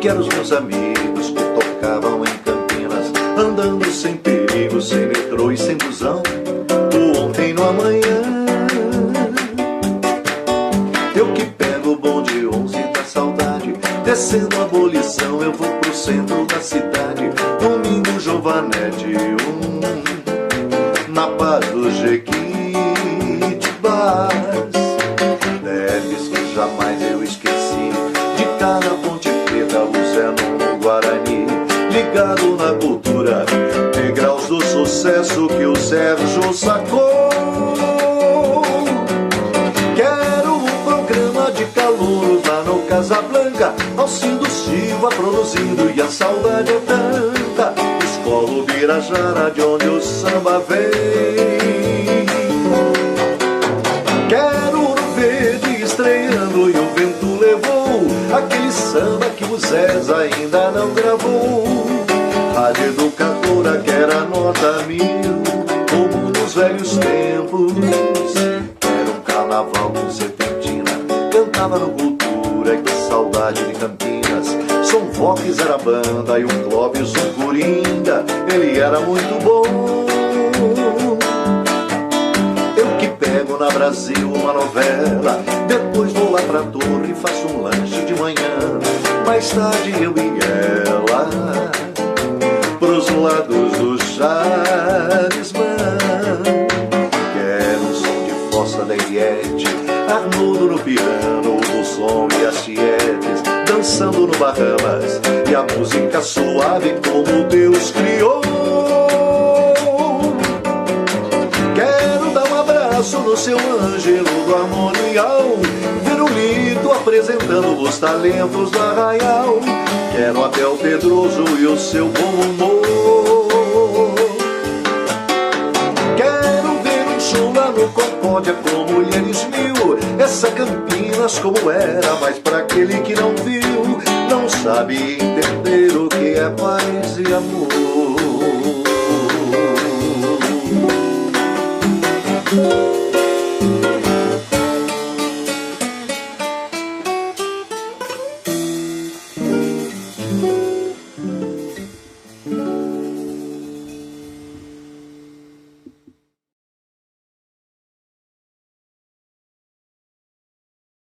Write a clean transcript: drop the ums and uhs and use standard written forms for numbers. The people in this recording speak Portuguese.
que eram os meus amigos que tocavam em Campinas, andando sem perigo, sem metrô e sem busão, do ontem no amanhã. Eu que pego o bonde 11 da saudade, descendo a Abolição, eu vou pro centro da cidade, domingo Giovanetti, na paz do Jequitibás. Deves que jamais eu esqueci, de cada Ponte Preta, o Zé no Guarani, ligado na cultura, degraus do sucesso que o Sérgio sacou. Quero um programa de calouros lá no Casablanca, Alcindo Silva produzindo e a saudade é tanta. Escola Ubirajara, de onde o samba vem. Quero Ouro Verde estreando e o vento levou aquele samba que o Zés ainda não gravou. Rádio Educadora que era nota 1000, como nos velhos tempos. Era um carnaval com serpentina, cantava no Cultura, que saudade de Campinas. Som Vox era a banda e o Clóvis o Coringa, ele era muito bom. Eu que pego na Brasil uma novela, depois vou lá pra Torre e faço um lanche de manhã. Mais tarde eu e ela pros lados do Charisman. Quero um som de Fossa da Eliette, Arnoldo no piano, o som e as tietes dançando no Bahamas, e a música suave como Deus criou. Quero dar um abraço no seu Ângelo do Harmonial, ver o Lito apresentando os talentos do Arraial. Quero até o Pedroso e o seu bom humor. Quero ver um show lá no Concórdia com Mulheres Mil, essa Campinas como era, mas pra aquele que não viu, não sabe entender o que é paz e amor.